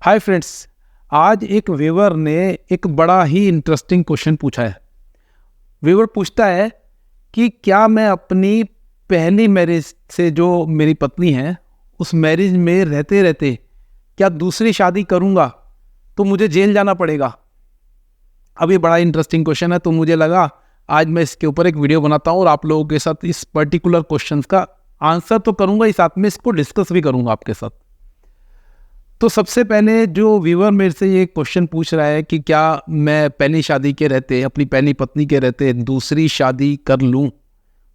Hi friends, आज एक viewer ने एक बड़ा ही इंटरेस्टिंग क्वेश्चन पूछा है। व्यूअर पूछता है कि क्या मैं अपनी पहली मैरिज से जो मेरी पत्नी है उस मैरिज में रहते रहते क्या दूसरी शादी करूंगा तो मुझे जेल जाना पड़ेगा। अब ये बड़ा इंटरेस्टिंग क्वेश्चन है तो मुझे लगा आज मैं इसके ऊपर एक वीडियो बनाता हूँ और आप लोगों के साथ इस पर्टिकुलर क्वेश्चन का आंसर तो करूंगा ही, साथ में इसको डिस्कस भी करूंगा आपके साथ। तो सबसे पहले जो व्यूअर मेरे से ये क्वेश्चन पूछ रहा है कि क्या मैं पहली शादी के रहते अपनी पहली पत्नी के रहते दूसरी शादी कर लूं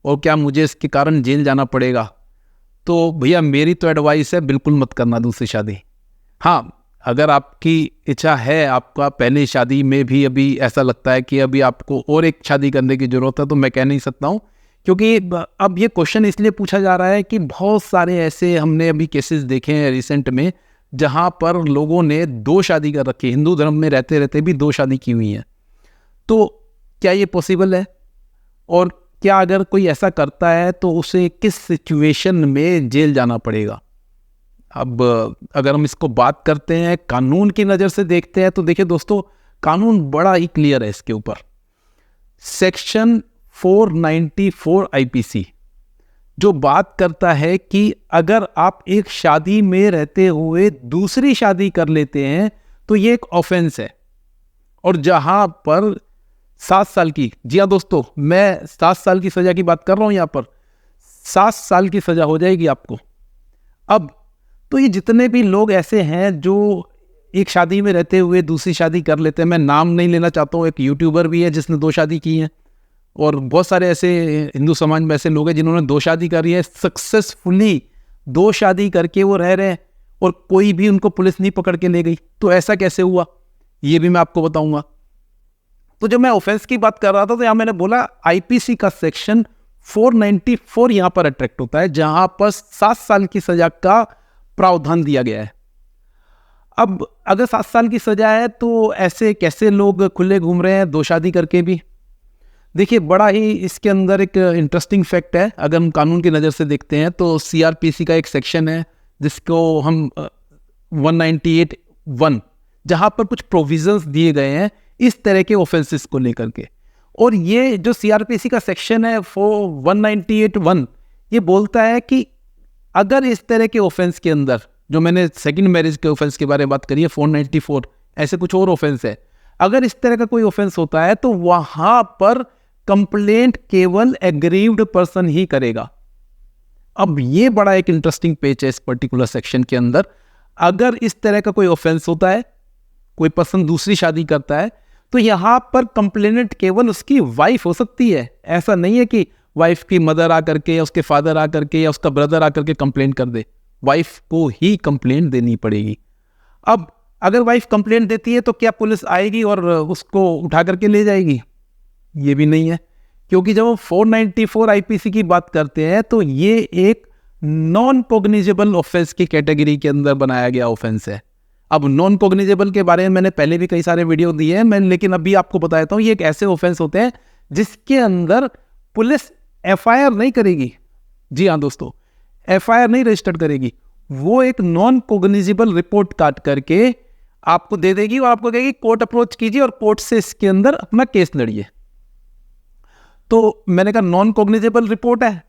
और क्या मुझे इसके कारण जेल जाना पड़ेगा। तो भैया मेरी तो एडवाइस है, बिल्कुल मत करना दूसरी शादी। हाँ, अगर आपकी इच्छा है, आपका पहली शादी में भी अभी ऐसा लगता है कि अभी आपको और एक शादी करने की ज़रूरत है, तो मैं कह नहीं सकता हूँ, क्योंकि अब ये क्वेश्चन इसलिए पूछा जा रहा है कि बहुत सारे ऐसे हमने अभी केसेस देखे हैं रिसेंट में जहाँ पर लोगों ने दो शादी कर रखी है, हिंदू धर्म में रहते रहते भी दो शादी की हुई है। तो क्या ये पॉसिबल है, और क्या अगर कोई ऐसा करता है तो उसे किस सिचुएशन में जेल जाना पड़ेगा। अब अगर हम इसको बात करते हैं कानून की नज़र से देखते हैं तो देखिए दोस्तों, कानून बड़ा ही क्लियर है इसके ऊपर। सेक्शन 494 आईपीसी जो बात करता है कि अगर आप एक शादी में रहते हुए दूसरी शादी कर लेते हैं तो ये एक ऑफेंस है, और जहां पर 7 साल की, जी हाँ दोस्तों, मैं 7 साल की सजा की बात कर रहा हूं, यहां पर 7 साल की सजा हो जाएगी आपको। अब तो ये जितने भी लोग ऐसे हैं जो एक शादी में रहते हुए दूसरी शादी कर लेते हैं, मैं नाम नहीं लेना चाहता हूँ, एक यूट्यूबर भी है जिसने 2 शादी की है, और बहुत सारे ऐसे हिंदू समाज में ऐसे लोग हैं जिन्होंने 2 शादी करी है, सक्सेसफुली 2 शादी करके वो रह रहे हैं और कोई भी उनको पुलिस नहीं पकड़ के ले गई। तो ऐसा कैसे हुआ ये भी मैं आपको बताऊंगा। तो जब मैं ऑफेंस की बात कर रहा था तो यहाँ मैंने बोला आईपीसी का सेक्शन 494 यहाँ पर अट्रैक्ट होता है, जहां पर 7 साल की सजा का प्रावधान दिया गया है। अब अगर 7 साल की सजा है तो ऐसे कैसे लोग खुले घूम रहे हैं 2 शादी करके भी। देखिए बड़ा ही इसके अंदर एक इंटरेस्टिंग फैक्ट है। अगर हम कानून की नज़र से देखते हैं तो सीआरपीसी का एक सेक्शन है जिसको हम 198(1) जहाँ पर कुछ प्रोविजंस दिए गए हैं इस तरह के ऑफेंसेस को लेकर के। और ये जो सीआरपीसी का सेक्शन है 198(1) ये बोलता है कि अगर इस तरह के ऑफेंस के अंदर, जो मैंने सेकंड मैरिज के ऑफेंस के बारे में बात करी है 494, ऐसे कुछ और ऑफेंस है, अगर इस तरह का कोई ऑफेंस होता है तो वहां पर कंप्लेंट केवल एग्रीव्ड पर्सन ही करेगा। अब ये बड़ा एक इंटरेस्टिंग पेज है इस पर्टिकुलर सेक्शन के अंदर। अगर इस तरह का कोई ऑफेंस होता है, कोई पर्सन दूसरी शादी करता है, तो यहां पर कंप्लेनेंट केवल उसकी वाइफ हो सकती है। ऐसा नहीं है कि वाइफ की मदर आकर के या उसके फादर आकर के या उसका ब्रदर आकर के कंप्लेंट कर दे, वाइफ को ही कंप्लेंट देनी पड़ेगी। अब अगर वाइफ कंप्लेंट देती है तो क्या पुलिस आएगी और उसको उठा करके ले जाएगी? ये भी नहीं है, क्योंकि जब हम 494 आईपीसी की बात करते हैं तो ये एक नॉन कॉग्निजेबल ऑफेंस की कैटेगरी के अंदर बनाया गया ऑफेंस है। अब नॉन कॉग्निजेबल के बारे में मैंने पहले भी कई सारे वीडियो दिए हैं मैं, लेकिन अभी आपको बता देता हूँ ये एक ऐसे ऑफेंस होते हैं जिसके अंदर पुलिस एफआईआर नहीं करेगी। जी हाँ दोस्तों, एफआईआर नहीं रजिस्टर्ड करेगी, वो एक नॉन कॉग्निजेबल रिपोर्ट काट करके आपको दे देगी और आपको कहेगी कोर्ट अप्रोच कीजिए और कोर्ट से इसके अंदर अपना केस लड़िए। तो मैंने कहा नॉन कॉग्निजेबल रिपोर्ट है।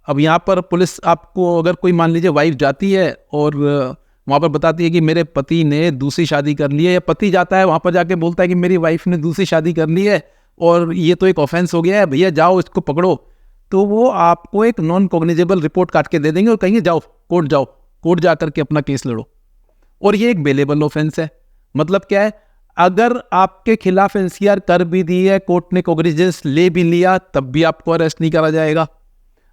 अब यहाँ पर पुलिस आपको, अगर कोई मान लीजिए वाइफ जाती है और वहाँ पर बताती है कि मेरे पति ने दूसरी शादी कर ली है, या पति जाता है वहाँ पर जाके बोलता है कि मेरी वाइफ ने दूसरी शादी कर ली है और ये तो एक ऑफेंस हो गया है, भैया जाओ इसको पकड़ो, तो वो आपको एक नॉन कॉग्निजेबल रिपोर्ट काट के दे देंगे और कहेंगे जाओ कोर्ट जा करके अपना केस लड़ो। और ये एक बेलेबल ऑफेंस है। मतलब क्या है, अगर आपके खिलाफ एनसीआर कर भी दी है, कोर्ट ने कॉग्निजेंस ले भी लिया, तब भी आपको अरेस्ट नहीं करा जाएगा,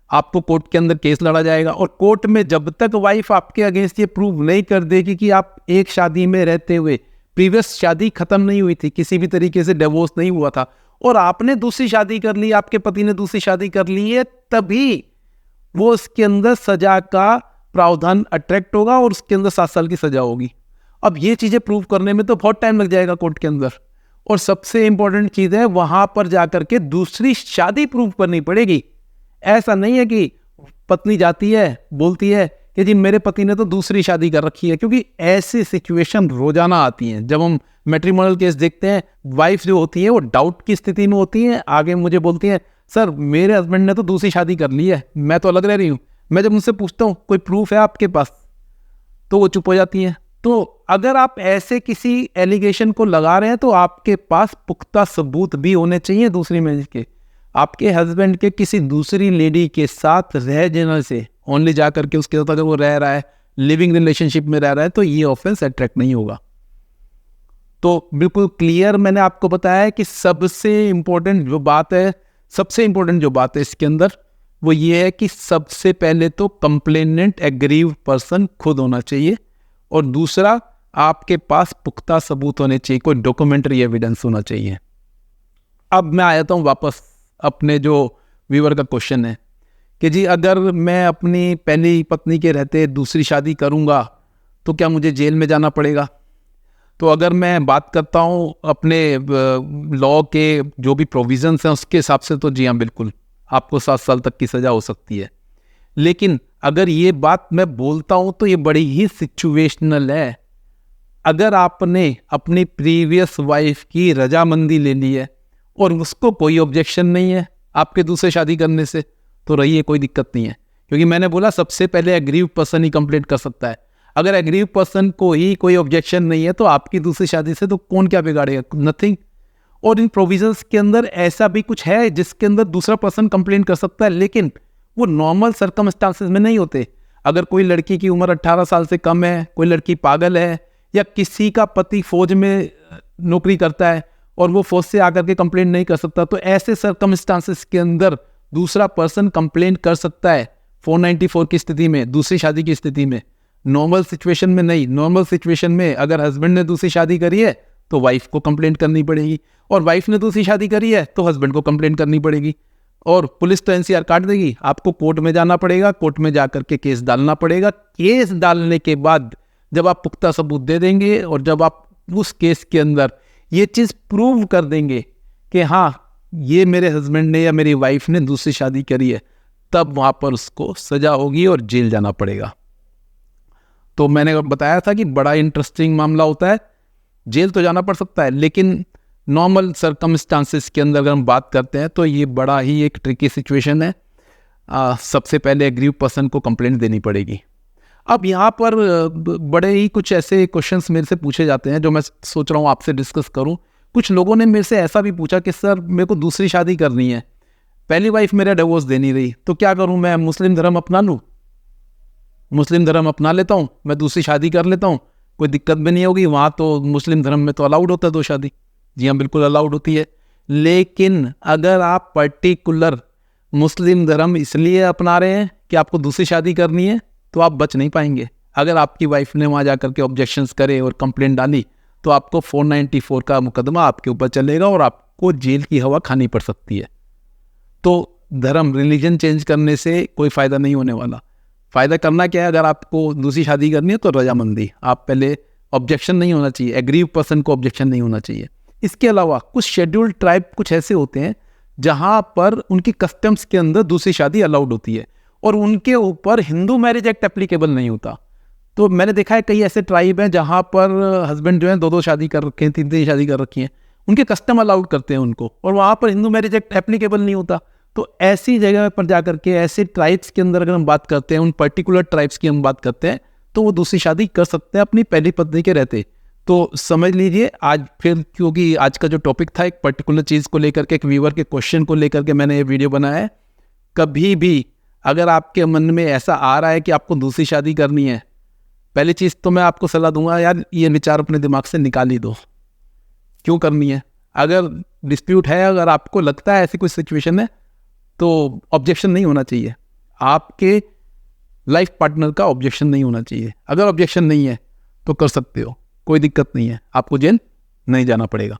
आपको कोर्ट के अंदर केस लड़ा जाएगा। और कोर्ट में जब तक वाइफ आपके अगेंस्ट ये प्रूव नहीं कर देगी कि आप एक शादी में रहते हुए, प्रीवियस शादी खत्म नहीं हुई थी, किसी भी तरीके से डिवोर्स नहीं हुआ था और आपने दूसरी शादी कर ली, आपके पति ने दूसरी शादी कर ली है, तभी वो उसके अंदर सजा का प्रावधान अट्रैक्ट होगा और उसके अंदर 7 साल की सजा होगी। अब ये चीजें प्रूव करने में तो बहुत टाइम लग जाएगा कोर्ट के अंदर। और सबसे इंपॉर्टेंट चीज है, वहां पर जाकर के दूसरी शादी प्रूव करनी पड़ेगी। ऐसा नहीं है कि पत्नी जाती है बोलती है कि जी मेरे पति ने तो दूसरी शादी कर रखी है, क्योंकि ऐसी सिचुएशन रोजाना आती हैं। जब हम मैट्रिमोनियल केस देखते हैं, वाइफ जो होती है वो डाउट की स्थिति में होती है, आगे मुझे बोलती है सर मेरे हस्बैंड ने तो दूसरी शादी कर ली है, मैं तो अलग रह रही हूँ। मैं जब उनसे पूछता हूँ कोई प्रूफ है आपके पास, तो वो चुप हो जाती हैं। तो अगर आप ऐसे किसी एलिगेशन को लगा रहे हैं तो आपके पास पुख्ता सबूत भी होने चाहिए दूसरी मैरिज के। आपके हस्बैंड के किसी दूसरी लेडी के साथ रह जाने से ओनली जा करके उसके साथ अगर वो रह रहा है, लिविंग रिलेशनशिप में रह रहा है, तो ये ऑफेंस अट्रैक्ट नहीं होगा। तो बिल्कुल क्लियर मैंने आपको बताया है कि सबसे इम्पोर्टेंट जो बात है इसके अंदर वो ये है कि सबसे पहले तो कंप्लेनेंट एग्रीव पर्सन खुद होना चाहिए, और दूसरा आपके पास पुख्ता सबूत होने चाहिए, कोई डॉक्यूमेंट्री एविडेंस होना चाहिए। अब मैं आया हूँ वापस अपने जो व्यूअर का क्वेश्चन है कि जी अगर मैं अपनी पहली पत्नी के रहते दूसरी शादी करूँगा तो क्या मुझे जेल में जाना पड़ेगा? तो अगर मैं बात करता हूँ अपने लॉ के जो भी प्रोविजंस हैं उसके हिसाब से, तो जी हाँ बिल्कुल आपको 7 साल तक की सज़ा हो सकती है। लेकिन अगर ये बात मैं बोलता हूँ तो ये बड़ी ही सिचुएशनल है। अगर आपने अपनी प्रीवियस वाइफ की रजामंदी ले ली है और उसको कोई ऑब्जेक्शन नहीं है आपके दूसरे शादी करने से, तो रहिए, कोई दिक्कत नहीं है। क्योंकि मैंने बोला सबसे पहले एग्रीव पर्सन ही कंप्लेंट कर सकता है। अगर एग्रीव पर्सन को ही कोई ऑब्जेक्शन नहीं है तो आपकी दूसरी शादी से तो कौन क्या बिगाड़ेगा? नथिंग। और इन प्रोविजंस के अंदर ऐसा भी कुछ है जिसके अंदर दूसरा पर्सन कंप्लेंट कर सकता है, लेकिन वो नॉर्मल सर्कमस्टांसेस में नहीं होते। अगर कोई लड़की की उम्र 18 साल से कम है, कोई लड़की पागल है, या किसी का पति फौज में नौकरी करता है और वो फौज से आकर के कंप्लेंट नहीं कर सकता, तो ऐसे सर्कमस्टांसेस के अंदर दूसरा पर्सन कंप्लेंट कर सकता है 494 की स्थिति में, दूसरी शादी की स्थिति में। नॉर्मल सिचुएशन में नहीं। नॉर्मल सिचुएशन में अगर हस्बैंड ने दूसरी शादी करी है तो वाइफ को कंप्लेंट करनी पड़ेगी, और वाइफ ने दूसरी शादी करी है तो हस्बैंड को कंप्लेंट करनी पड़ेगी, और पुलिस तो एनसीआर काट देगी। आपको कोर्ट में जाना पड़ेगा, कोर्ट में जाकर के केस डालना पड़ेगा। केस डालने के बाद जब आप पुख्ता सबूत दे देंगे और जब आप उस केस के अंदर ये चीज़ प्रूव कर देंगे कि हाँ ये मेरे हस्बैंड ने या मेरी वाइफ ने दूसरी शादी करी है, तब वहाँ पर उसको सजा होगी और जेल जाना पड़ेगा। तो मैंने बताया था कि बड़ा इंटरेस्टिंग मामला होता है, जेल तो जाना पड़ सकता है, लेकिन नॉर्मल सर्कमस्टांसेस के अंदर अगर हम बात करते हैं तो ये बड़ा ही एक ट्रिकी सिचुएशन है। सबसे पहले एग्रीव पर्सन को कंप्लेंट देनी पड़ेगी। अब यहाँ पर बड़े ही कुछ ऐसे क्वेश्चंस मेरे से पूछे जाते हैं जो मैं सोच रहा हूँ आपसे डिस्कस करूँ। कुछ लोगों ने मेरे से ऐसा भी पूछा कि सर मेरे को दूसरी शादी करनी है, पहली वाइफ मेरा डिवोर्स दे नहीं रही, तो क्या करूँ? मैं मुस्लिम धर्म अपना लूँ? मुस्लिम धर्म अपना लेता हूँ, मैं दूसरी शादी कर लेता हूँ, कोई दिक्कत भी नहीं होगी। वहाँ तो मुस्लिम धर्म में तो अलाउड होता है 2 शादी। जी हाँ बिल्कुल अलाउड होती है। लेकिन अगर आप पर्टिकुलर मुस्लिम धर्म इसलिए अपना रहे हैं कि आपको दूसरी शादी करनी है, तो आप बच नहीं पाएंगे। अगर आपकी वाइफ ने वहाँ जाकर के ऑब्जेक्शंस करे और कंप्लेंट डाली तो आपको 494 का मुकदमा आपके ऊपर चलेगा और आपको जेल की हवा खानी पड़ सकती है। तो धर्म, रिलीजन चेंज करने से कोई फ़ायदा नहीं होने वाला। फ़ायदा करना क्या है? अगर आपको दूसरी शादी करनी है तो रजामंदी, आप पहले ऑब्जेक्शन नहीं होना चाहिए, एग्रीव पर्सन को ऑब्जेक्शन नहीं होना चाहिए। इसके अलावा कुछ शेड्यूल्ड ट्राइब कुछ ऐसे होते हैं जहाँ पर उनकी कस्टम्स के अंदर दूसरी शादी अलाउड होती है और उनके ऊपर हिंदू मैरिज एक्ट एप्लीकेबल नहीं होता। तो मैंने देखा है कई ऐसे ट्राइब हैं जहाँ पर हस्बैंड जो है 2-2 शादी कर रखे हैं, 3-3 शादी कर रखी हैं, उनके कस्टम अलाउड करते हैं उनको, और वहाँ पर हिंदू मैरिज एक्ट एप्लीकेबल नहीं होता। तो ऐसी जगह पर जाकर के ऐसे ट्राइब्स के अंदर अगर हम बात करते हैं, उन पर्टिकुलर ट्राइब्स की हम बात करते हैं, तो वो दूसरी शादी कर सकते हैं अपनी पहली पत्नी के रहते। तो समझ लीजिए आज फिर, क्योंकि आज का जो टॉपिक था एक पर्टिकुलर चीज़ को लेकर के, एक व्यूअर के क्वेश्चन को लेकर के मैंने ये वीडियो बनाया है। कभी भी अगर आपके मन में ऐसा आ रहा है कि आपको दूसरी शादी करनी है, पहली चीज़ तो मैं आपको सलाह दूंगा, यार ये विचार अपने दिमाग से निकाल ही दो, क्यों करनी है। अगर डिस्प्यूट है, अगर आपको लगता है ऐसी कोई सिचुएशन है, तो ऑब्जेक्शन नहीं होना चाहिए। आपके लाइफ पार्टनर का ऑब्जेक्शन नहीं होना चाहिए। अगर ऑब्जेक्शन नहीं है तो कर सकते हो, कोई दिक्कत नहीं है, आपको जेल नहीं जाना पड़ेगा।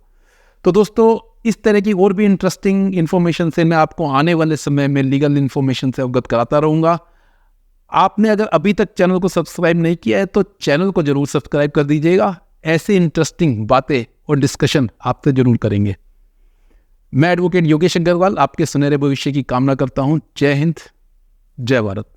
तो दोस्तों इस तरह की और भी इंटरेस्टिंग इन्फॉर्मेशन से मैं आपको आने वाले समय में लीगल इन्फॉर्मेशन से अवगत कराता रहूँगा। आपने अगर अभी तक चैनल को सब्सक्राइब नहीं किया है तो चैनल को जरूर सब्सक्राइब कर दीजिएगा। ऐसे इंटरेस्टिंग बातें और डिस्कशन आपसे जरूर करेंगे। मैं एडवोकेट योगेश अग्रवाल आपके सुनहरे भविष्य की कामना करता हूँ। जय हिंद, जय भारत।